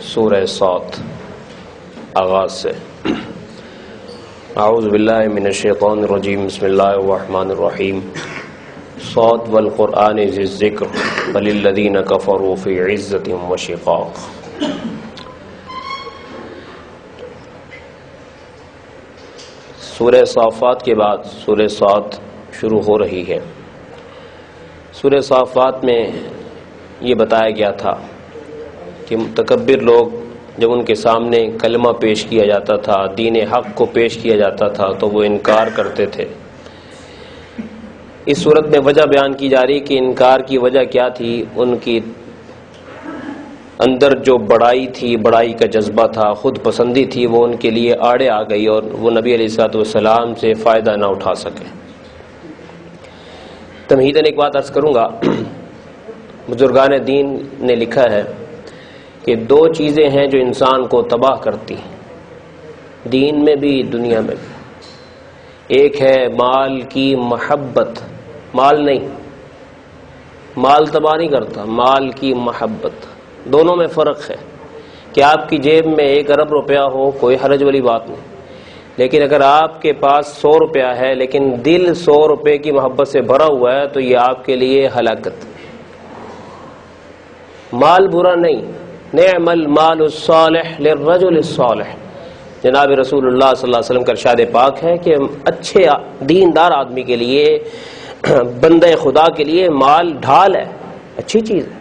سورہ صاد آغاز سے اعوذ باللہ من الشیطان الرجیم بسم اللہ الرحمن الرحیم صاد والقرآن ذی الذکر بل الذین کفروا فی عزت و شقاق۔ سورہ صافات کے بعد سورہ صاد شروع ہو رہی ہے۔ سورہ صافات میں یہ بتایا گیا تھا کہ متکبر لوگ جب ان کے سامنے کلمہ پیش کیا جاتا تھا، دین حق کو پیش کیا جاتا تھا تو وہ انکار کرتے تھے۔ اس صورت میں وجہ بیان کی جا رہی کہ انکار کی وجہ کیا تھی۔ ان کی اندر جو بڑائی تھی، بڑائی کا جذبہ تھا، خود پسندی تھی، وہ ان کے لیے آڑے آ گئی اور وہ نبی علیہ الصلوۃ والسلام سے فائدہ نہ اٹھا سکے۔ تمہیداً ایک بات عرض کروں گا، بزرگان دین نے لکھا ہے کہ دو چیزیں ہیں جو انسان کو تباہ کرتی ہیں، دین میں بھی دنیا میں بھی۔ ایک ہے مال کی محبت، مال نہیں، مال تباہ نہیں کرتا، مال کی محبت۔ دونوں میں فرق ہے کہ آپ کی جیب میں 1 ارب روپیہ ہو، کوئی حرج والی بات نہیں، لیکن اگر آپ کے پاس 100 روپیہ ہے لیکن دل 100 روپے کی محبت سے بھرا ہوا ہے تو یہ آپ کے لیے ہلاکت۔ مال برا نہیں، نعم المال الصالح للرجل الصالح، جناب رسول اللہ صلی اللہ علیہ وسلم کا ارشاد پاک ہے کہ اچھے دیندار آدمی کے لیے، بندہ خدا کے لیے مال ڈھال ہے، اچھی چیز ہے۔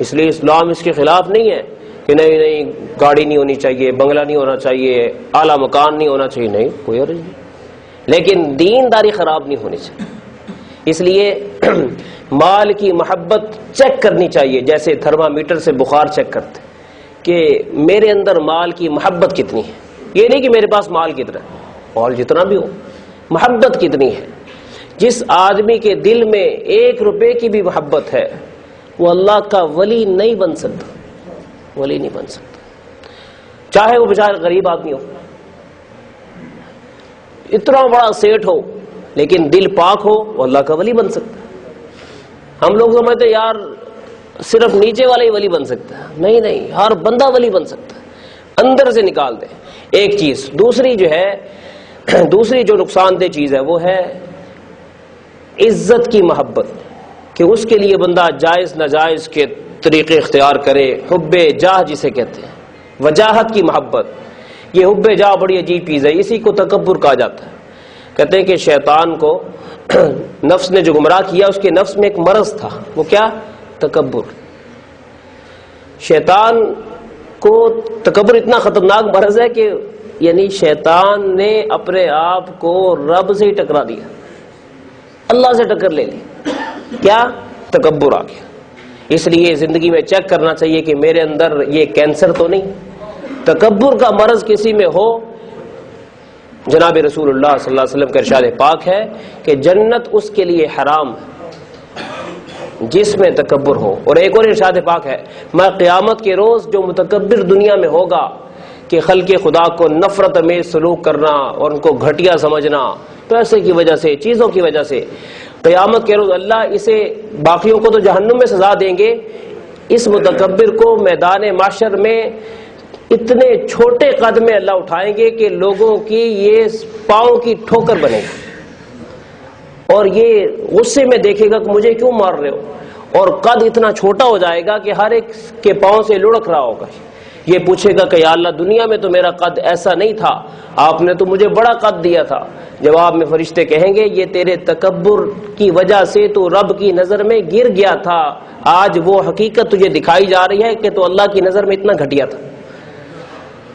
اس لیے اسلام اس کے خلاف نہیں ہے کہ نہیں گاڑی نہیں ہونی چاہیے، بنگلہ نہیں ہونا چاہیے، اعلیٰ مکان نہیں ہونا چاہیے، نہیں، کوئی حرج نہیں، لیکن دینداری خراب نہیں ہونی چاہیے۔ اس لیے مال کی محبت چیک کرنی چاہیے، جیسے تھرمامیٹر سے بخار چیک کرتے کہ میرے اندر مال کی محبت کتنی ہے۔ یہ نہیں کہ میرے پاس مال کتنا ہے، مال جتنا بھی ہو، محبت کتنی ہے۔ جس آدمی کے دل میں 1 روپے کی بھی محبت ہے وہ اللہ کا ولی نہیں بن سکتا، ولی نہیں بن سکتا، چاہے وہ بیچارہ غریب آدمی ہو، اتنا بڑا سیٹ ہو، لیکن دل پاک ہو، وہ اللہ کا ولی بن سکتا ہے۔ ہم لوگ سمجھتے ہیں یار صرف نیچے والا ہی ولی بن سکتا ہے، نہیں نہیں، ہر بندہ ولی بن سکتا ہے، اندر سے نکال دے ایک چیز۔ دوسری جو ہے، دوسری جو نقصان دہ چیز ہے وہ ہے عزت کی محبت، کہ اس کے لیے بندہ جائز ناجائز کے طریقے اختیار کرے، حب جاہ جسے کہتے ہیں، وجاہت کی محبت۔ یہ حب جاہ بڑی عجیب چیز ہے، اسی کو تکبر کہا جاتا ہے۔ کہتے ہیں کہ شیطان کو نفس نے جو گمراہ کیا، اس کے نفس میں ایک مرض تھا، وہ کیا؟ تکبر۔ شیطان کو تکبر اتنا خطرناک مرض ہے کہ یعنی شیطان نے اپنے آپ کو رب سے ہی ٹکرا دیا، اللہ سے ٹکر لے لی۔ کیا؟ تکبر آ گیا۔ اس لیے زندگی میں چیک کرنا چاہیے کہ میرے اندر یہ کینسر تو نہیں۔ تکبر کا مرض کسی میں ہو، جناب رسول اللہ صلی اللہ علیہ وسلم کا ارشاد پاک ہے کہ جنت اس کے لیے حرام ہے جس میں تکبر ہو۔ اور ایک اور ارشاد پاک ہے، میں قیامت کے روز جو متکبر دنیا میں ہوگا کہ خلق خدا کو نفرت میں سلوک کرنا اور ان کو گھٹیا سمجھنا، پیسے کی وجہ سے، چیزوں کی وجہ سے، قیامت کے روز اللہ اسے، باقیوں کو تو جہنم میں سزا دیں گے، اس متکبر کو میدان معاشر میں اتنے چھوٹے قد میں اللہ اٹھائیں گے کہ لوگوں کی یہ پاؤں کی ٹھوکر بنے گی، اور یہ غصے میں دیکھے گا کہ مجھے کیوں مار رہے ہو، اور قد اتنا چھوٹا ہو جائے گا کہ ہر ایک کے پاؤں سے لڑک رہا ہوگا۔ یہ پوچھے گا کہ یا اللہ دنیا میں تو میرا قد ایسا نہیں تھا، آپ نے تو مجھے بڑا قد دیا تھا۔ جواب میں فرشتے کہیں گے یہ تیرے تکبر کی وجہ سے تو رب کی نظر میں گر گیا تھا، آج وہ حقیقت تجھے دکھائی جا رہی ہے کہ تو اللہ کی نظر میں اتنا گھٹیا تھا۔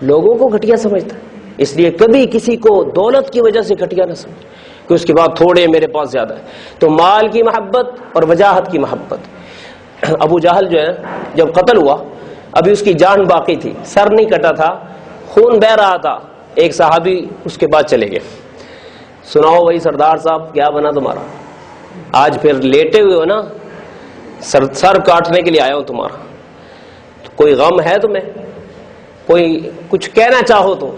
لوگوں کو گھٹیا سمجھتا ہے، اس لیے کبھی کسی کو دولت کی وجہ سے گھٹیا نہ سمجھ کہ اس کے بعد تھوڑے میرے پاس زیادہ ہے۔ تو مال کی محبت اور وجاہت کی محبت۔ ابو جہل جو ہے جب قتل ہوا، ابھی اس کی جان باقی تھی، سر نہیں کٹا تھا، خون بہ رہا تھا، ایک صحابی اس کے بعد چلے گئے، سناؤ بھائی سردار صاحب کیا بنا تمہارا؟ آج پھر لیٹے ہوئے ہو نا، سر کاٹنے کے لیے آیا ہوں تمہارا، تو کوئی غم ہے تمہیں؟ کوئی کچھ کہنا چاہو تو؟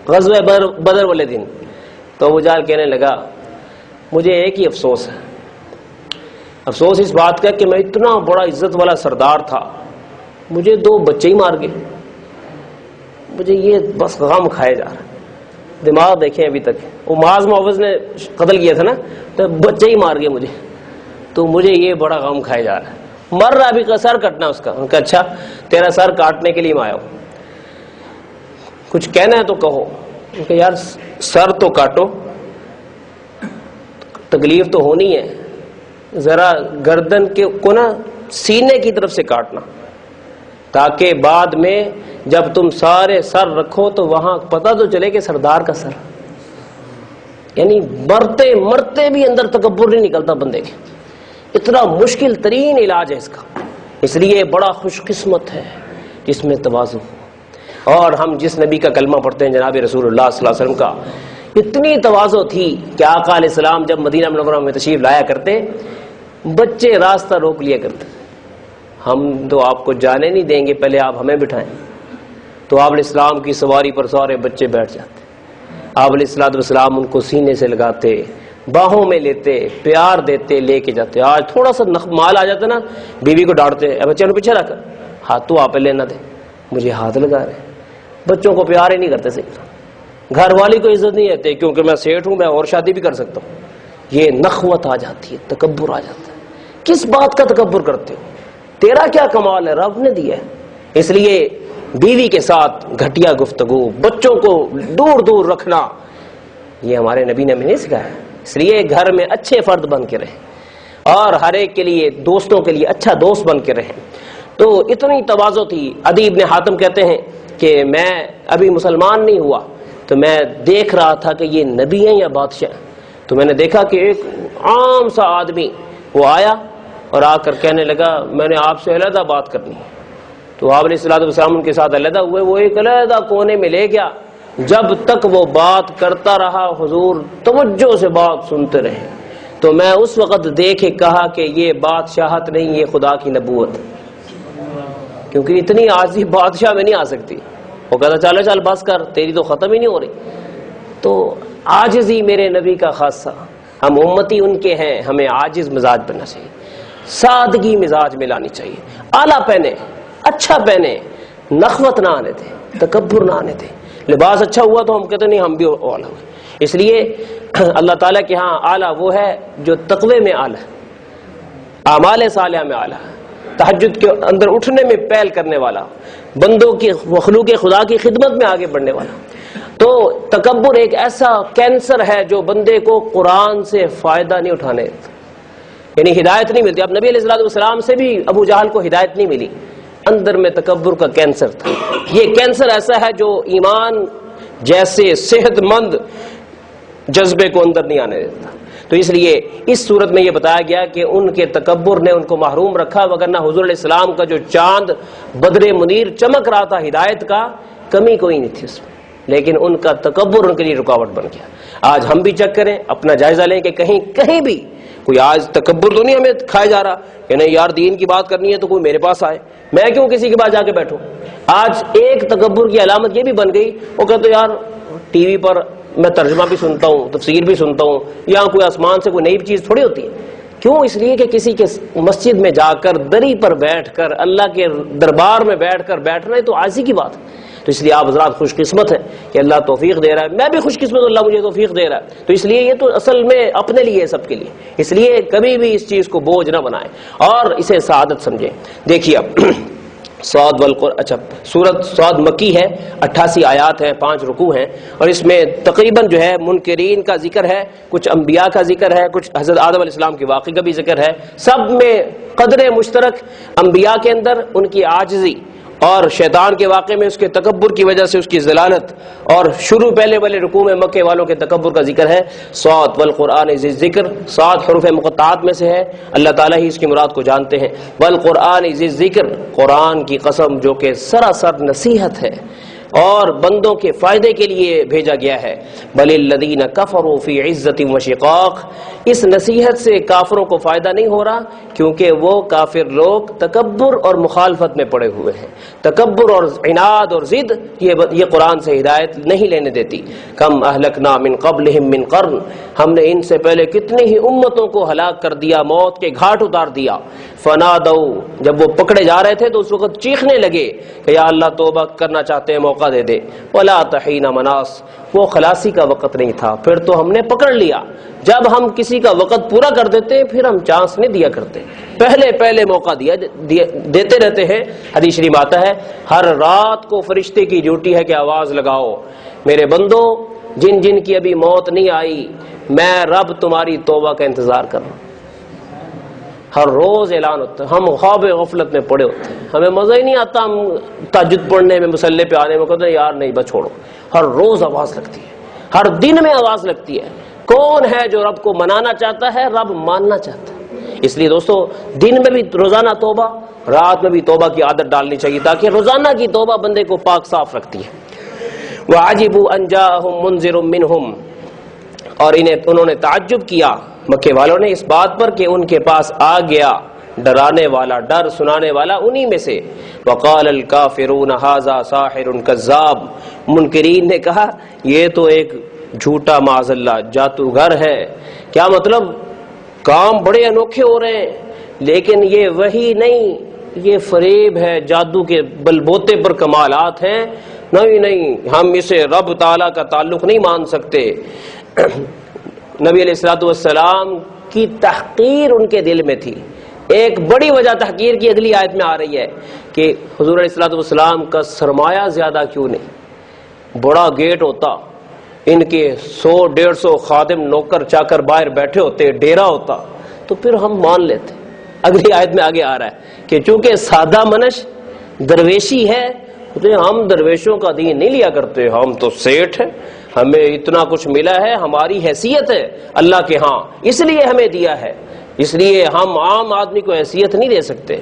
غزوہ بدر والے دن تو ابو جہل کہنے لگا مجھے ایک ہی افسوس ہے، افسوس اس بات کا کہ میں اتنا بڑا عزت والا سردار تھا، مجھے 2 بچے ہی مار گئے، مجھے یہ بس غم کھائے جا رہا ہے. دماغ دیکھیں ابھی تک. وہ معاذ معوض نے قتل کیا تھا نا, تو بچے ہی مار گئے مجھے, تو مجھے یہ بڑا غم کھائے جا رہا ہے. مر رہا ابھی کا سر کٹنا اس کا. ان کا اچھا تیرا سر کاٹنے کے لیے میں آیا ہوں, کچھ کہنا ہے تو کہو. کہ یار سر تو کاٹو, تکلیف تو ہونی ہے, ذرا گردن کے کو نا سینے کی طرف سے کاٹنا, تاکہ بعد میں جب تم سارے سر رکھو تو وہاں پتہ تو چلے کہ سردار کا سر. یعنی مرتے مرتے بھی اندر تکبر نہیں نکلتا بندے کے. اتنا مشکل ترین علاج ہے اس کا. اس لیے بڑا خوش قسمت ہے جس میں تواضع. اور ہم جس نبی کا کلمہ پڑھتے ہیں جناب رسول اللہ صلی اللہ علیہ وسلم کا, اتنی تواضع تھی کہ آقا علیہ السلام جب مدینہ منورہ میں تشریف لایا کرتے, بچے راستہ روک لیا کرتے, ہم تو آپ کو جانے نہیں دیں گے, پہلے آپ ہمیں بٹھائیں. تو آپ علیہ السلام کی سواری پر سارے بچے بیٹھ جاتے. آپ علیہ السلام ان کو سینے سے لگاتے, باہوں میں لیتے, پیار دیتے, لے کے جاتے. آج تھوڑا سا مال آ جاتا نا, بیوی کو ڈانٹتے, بچے پیچھے رکھ, ہاتھ تو آپ لینا دے, مجھے ہاتھ لگا رہے. بچوں کو پیار ہی نہیں کرتے صحیح. گھر والی کو عزت نہیں دیتے کیونکہ میں سیٹ ہوں, میں اور شادی بھی کر سکتا ہوں. یہ نخوت آ جاتی ہے, تکبر آ جاتا ہے. کس بات کا تکبر کرتے ہو؟ تیرا کیا کمال ہے, رب نے دیا ہے. اس لیے بیوی کے ساتھ گھٹیا گفتگو, بچوں کو دور دور رکھنا, یہ ہمارے نبی نے ہمیں نہیں سکھایا. اس لیے گھر میں اچھے فرد بن کے رہیں, اور ہر ایک کے لیے, دوستوں کے لیے اچھا دوست بن کے رہیں. تو اتنی تواضع تھی. عدی ابن حاتم کہتے ہیں کہ میں ابھی مسلمان نہیں ہوا تو میں دیکھ رہا تھا کہ یہ نبی ہیں یا بادشاہ ہیں. تو میں نے دیکھا کہ ایک عام سا آدمی وہ آیا اور آ کر کہنے لگا میں نے آپ سے علیحدہ بات کرنی ہے. تو آپ علیہ السلام ان کے ساتھ علیحدہ ہوئے. وہ ایک علیحدہ کونے میں لے گیا. جب تک وہ بات کرتا رہا حضور توجہ سے بات سنتے رہے. تو میں اس وقت دیکھے کہا کہ یہ بادشاہت نہیں, یہ خدا کی نبوت, کیونکہ اتنی عاجزی بادشاہ میں نہیں آ سکتی. وہ کہتا چلو چل بس کر, تیری تو ختم ہی نہیں ہو رہی. تو عاجزی میرے نبی کا خاصہ, ہم امتی ان کے ہیں, ہمیں عاجز مزاج بننا چاہیے, سادگی مزاج میں لانی چاہیے. اعلیٰ پہنے, اچھا پہنے, نخوت نہ آنے دے, تکبر نہ آنے دے. لباس اچھا ہوا تو ہم کہتے نہیں ہم بھی اعلیٰ ہوئے. اس لیے اللہ تعالیٰ کے ہاں اعلیٰ وہ ہے جو تقوی میں اعلیٰ, اعمال صالحہ میں اعلیٰ, تہجد کے اندر اٹھنے میں پہل کرنے والا, بندوں کی مخلوق خدا کی خدمت میں آگے بڑھنے والا. تو تکبر ایک ایسا کینسر ہے جو بندے کو قرآن سے فائدہ نہیں اٹھانے دیتا, یعنی ہدایت نہیں ملتی. اب نبی علیہ السلام سے بھی ابو جہل کو ہدایت نہیں ملی, اندر میں تکبر کا کینسر تھا. یہ کینسر ایسا ہے جو ایمان جیسے صحت مند جذبے کو اندر نہیں آنے دیتا. تو اس لیے اس صورت میں یہ بتایا گیا کہ ان کے تکبر نے ان کو محروم رکھا, وگرنہ حضور علیہ السلام کا جو چاند بدر منیر چمک رہا تھا ہدایت کا, کمی کوئی نہیں تھی اس میں, لیکن ان کا تکبر ان کے لیے رکاوٹ بن گیا. آج ہم بھی چیک کریں, اپنا جائزہ لیں کہ کہیں بھی کوئی آج تکبر تو نہیں ہمیں کھایا جا رہا کہ نہیں یار دین کی بات کرنی ہے تو کوئی میرے پاس آئے, میں کیوں کسی کے پاس جا کے بیٹھوں. آج ایک تکبر کی علامت یہ بھی بن گئی, وہ کہتے یار ٹی وی پر میں ترجمہ بھی سنتا ہوں, تفسیر بھی سنتا ہوں, یہاں کوئی آسمان سے کوئی نئی چیز تھوڑی ہوتی ہے. کیوں؟ اس لیے کہ کسی کے مسجد میں جا کر دری پر بیٹھ کر اللہ کے دربار میں بیٹھ کر بیٹھنا ہے تو عاجزی کی بات ہے. تو اس لیے آپ حضرات خوش قسمت ہیں کہ اللہ توفیق دے رہا ہے, میں بھی خوش قسمت ہوں, اللہ مجھے توفیق دے رہا ہے. تو اس لیے یہ تو اصل میں اپنے لیے ہے, سب کے لیے. اس لیے کبھی بھی اس چیز کو بوجھ نہ بنائیں اور اسے سعادت سمجھیں. دیکھیے اب صاد اچھا سورت صاد مکی ہے, 88 آیات ہیں, 5 رکوع ہیں, اور اس میں تقریباً جو ہے منکرین کا ذکر ہے, کچھ انبیاء کا ذکر ہے, کچھ حضرت آدم علیہ السلام کے واقعے کا بھی ذکر ہے. سب میں قدر مشترک انبیاء کے اندر ان کی عاجزی, اور شیطان کے واقعے میں اس کے تکبر کی وجہ سے اس کی ذلالت, اور شروع پہلے والے رکوع میں مکے والوں کے تکبر کا ذکر ہے. صاد والقرآن ذی الذکر, صاد حروف مقطعات میں سے ہے, اللہ تعالیٰ ہی اس کی مراد کو جانتے ہیں. والقرآن ذی الذکر, قرآن کی قسم جو کہ سراسر نصیحت ہے اور بندوں کے فائدے کے لیے بھیجا گیا ہے. بل الذین کفروا فی عزت و شقاق, اس نصیحت سے کافروں کو فائدہ نہیں ہو رہا کیونکہ وہ کافر لوگ تکبر اور مخالفت میں پڑے ہوئے ہیں. تکبر اور عناد اور ضد یہ قرآن سے ہدایت نہیں لینے دیتی. کم اہلکنا من قبلہم من قرن, ہم نے ان سے پہلے کتنی ہی امتوں کو ہلاک کر دیا, موت کے گھاٹ اتار دیا. فنادو، جب وہ پکڑے جا رہے تھے تو اس وقت چیخنے لگے کہ یا اللہ توبہ کرنا چاہتے ہیں موقع دے دے، ولا تحین مناس، وہ خلاصی کا وقت نہیں تھا، پھر تو ہم نے پکڑ لیا۔ جب ہم کسی کا وقت پورا کر دیتے پھر ہم چانس نہیں دیا کرتے، پہلے موقع دیتے رہتے ہیں۔ حدیث شریف آتا ہے ہر رات کو فرشتے کی ڈیوٹی ہے کہ آواز لگاؤ میرے بندو جن جن کی ابھی موت نہیں آئی میں رب تمہاری توبہ کا انتظار کر رہا ہوں۔ ہر روز اعلان ہوتا ہے، ہم خواب غفلت میں پڑے ہوتے ہیں، ہمیں مزہ ہی نہیں آتا، ہم تہجد پڑھنے میں مصلی پہ آنے میں کہتے ہیں یار نہیں بس چھوڑو۔ ہر روز آواز لگتی ہے، ہر دن میں آواز لگتی ہے۔ کون ہے جو رب کو منانا چاہتا ہے؟ رب ماننا چاہتا ہے۔ اس لیے دوستو دن میں بھی روزانہ توبہ، رات میں بھی توبہ کی عادت ڈالنی چاہیے تاکہ روزانہ کی توبہ بندے کو پاک صاف رکھتی ہے۔ وَعَجِبُوا أَن جَاءَهُم مُنذِرٌ مِّنْهُمْ، اور انہوں نے تعجب کیا مکے والوں نے اس بات پر کہ ان کے پاس آ گیا ڈرانے والا، ڈر سنانے والا انہی میں سے۔ وَقَالَ الْكَافِرُونَ هَذَا سَاحِرٌ كَذَّابٌ، منکرین نے کہا یہ تو ایک جھوٹا معاذ اللہ جادوگر ہے۔ کیا مطلب؟ کام بڑے انوکھے ہو رہے ہیں لیکن یہ وحی نہیں، یہ فریب ہے، جادو کے بلبوتے پر کمالات ہیں۔ نہیں ہم اسے رب تعالیٰ کا تعلق نہیں مان سکتے۔ نبی علیہ الصلوۃ والسلام کی تحقیر ان کے دل میں تھی۔ ایک بڑی وجہ تحقیر کی اگلی آیت میں آ رہی ہے کہ حضور علیہ الصلوۃ والسلام کا سرمایہ زیادہ کیوں نہیں، بڑا گیٹ ہوتا، ان کے 100-150 خادم نوکر چاکر باہر بیٹھے ہوتے، ڈیرا ہوتا تو پھر ہم مان لیتے۔ اگلی آیت میں آگے آ رہا ہے کہ چونکہ سادہ منش درویشی ہے، ہم درویشوں کا دین نہیں لیا کرتے، ہم تو سیٹھ ہیں، ہمیں اتنا کچھ ملا ہے، ہماری حیثیت ہے اللہ کے ہاں اس لیے ہمیں دیا ہے، اس لیے ہم عام آدمی کو حیثیت نہیں دے سکتے۔